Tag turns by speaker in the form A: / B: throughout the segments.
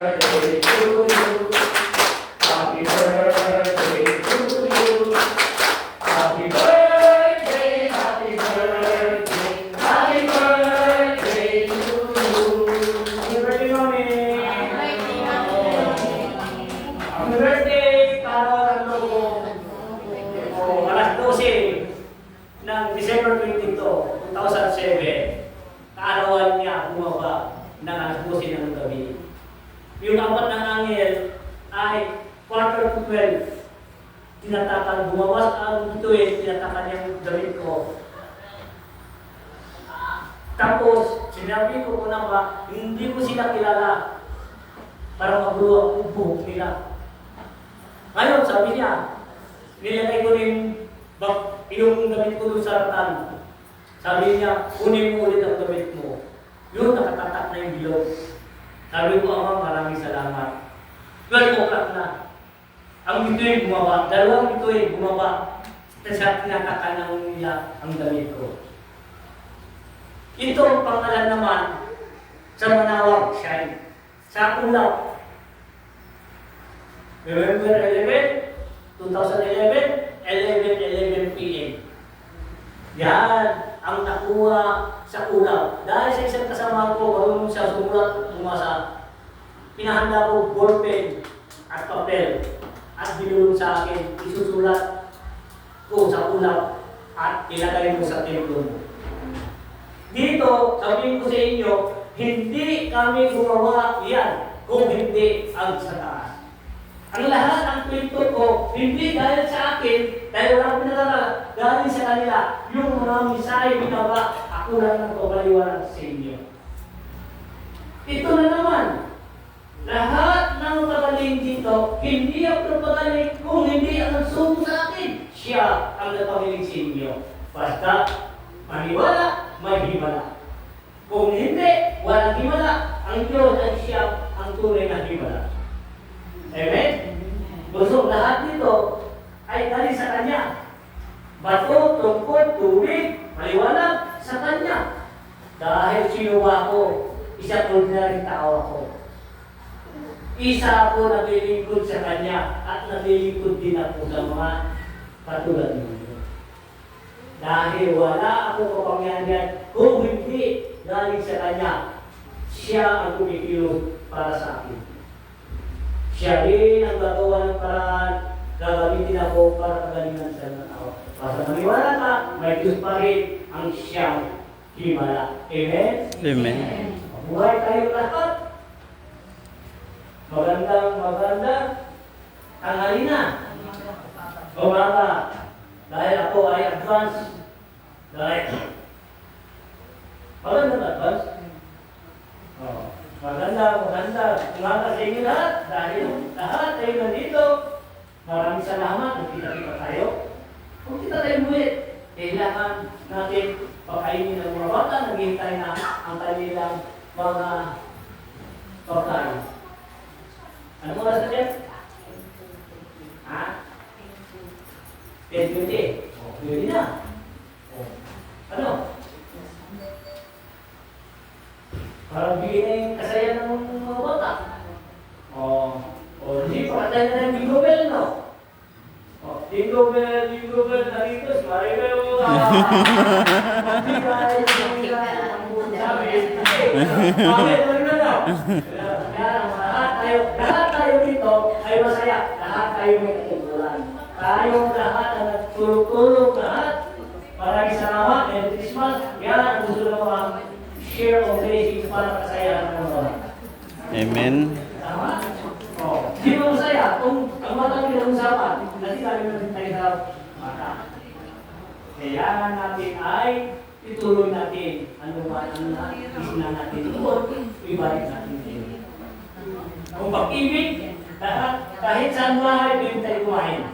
A: Birthday to you. Happy birthday to you. Happy birthday, happy birthday, happy birthday to you. Happy birthday, Mami. Happy birthday, Carol Lobo. Alas 12 ng December 22, 2007, kaarawan niya bumaba ng alas 12 ng gabi. Yung apat ng angel ay quarter to 12. Tinatakan, bumawas ang 12, tinatakan yung damit ko. Tapos, sinabi ko na ba, hindi ko sila kilala para magulo ang buhok nila. Ngayon, sabi niya, nilagay ko yung damit ko doon sa ratan. Sabi niya, kunin mo ulit ang damit mo. Yun, nakatatak na yung bilog. Sabi ko, Ama, maraming salamat. 12 o'clock na. Ang bituin bumaba. Dalawang bituin bumaba. Sa tinatakan nila ang damit ko. Ito ang pangalan naman sa Manawag, Shine. Sa Ulap. November 11, 2011, 11 p.m. Yan ang nakuha sa Ulap. Dahil sa isang kasama ko, marunong siya sumulat, bumasa. Pinahanda ko ballpen at papel at binulong sa akin, isusulat ko sa Ulap at ilagay mo sa templo. Dito, sabihin ko sa inyo, hindi kami gumawa yan kung hindi ang sa taas. Ang lahat ng kwento ko, hindi dahil sa akin, dahil wala ko pinagala, galing sa kanila, yung mga misahe binaba, ako lang ang pabaliwaran sa inyo. Ito na naman, lahat ng pagaling dito, hindi ako nagpagaling kung hindi ang nagsubo sa akin. Siya ang nagpagaling sa inyo. Basta, maniwala, may himala. Kung hindi, walang himala, ang Diyos at siya ang tunay na himala. Amen? Gusto lahat dito ay galing sa Kanya. Bato, tungkol, tubig, maliwanag sa Kanya. Dahil sinuwa ko, isang ordinary tao ako. Isa ako naglilingkod sa Kanya at naglilingkod din ako sa mga katulad ninyo. Dahil wala akong kapangyarihan kung hindi galing sa Kanya. Siya ang kumikilos para sa akin. Siya rin ang gagawa ng paraan, gagamitin ako para kagalingan sa mga tao. Basta maniwala ka, may Diyos pa rin ang siyang himala. Amen?
B: Amen.
A: Mabuhay tayo lahat. Magandang tanghali na. Umaga. Dahil ako ay advance. Dahil magandang advance. Maganda umaga sa inyo lahat. Dahil lahat tayo nandito. Maraming salamat. Nagkita-kita tayo. Kung kita tayo buwit, kailangan natin pakainin ng mga bata. Naghihintay na ang kanilang mga pagkain. Ano mo oras na dyan? Ha? 10:20. Pwede na. Ano? Parang bigyan na yung kasaya ng mga bata. Hindi pa tayo na ng Jingle Bell, no? Jingle Bell, narito, Maribel, Bigay, ang buong sabi. Bakit, ano na daw? Lahat tayo dito ay masaya. Lahat tayo may katungkulan. Tayong lahat na nagtulog-tulog lahat. Maraming salamat. Merry Christmas. Yan ang gusto ng mga share of blessings para kasayahan ng mga.
B: Amen.
A: Tama? Di ba masaya? Kung ang matang pinag-usapan, hindi natin tayo sa mata. Kailangan natin ay ituloy natin ano isna natin doon, ibalik natin din. Kung pag-ibig, kahit saan bahay, pwede tayo kumain.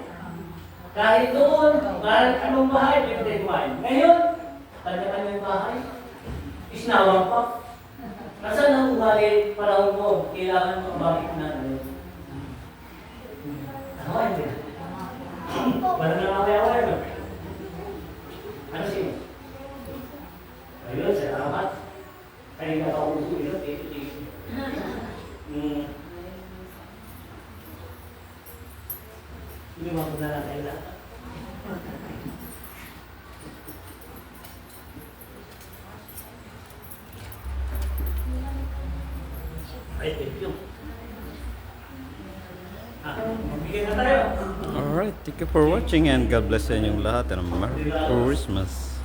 A: Kahit doon, kahit anong bahay, pwede tayo kumain. Ngayon, kanya-kanyang bahay, isnawang pa. Nasaan ang ugali para mo, kailangan mo bakit na ano? Ano hindi? Wala na away-away mo. Ano siya? Ayun, salamat. Kaya nakauso ito, ito. Iniwan ko na lang kayo lahat. Ay, thank you. Magbigay na tayo.
B: Alright, thank you for watching and God bless sa inyong lahat and Merry Christmas.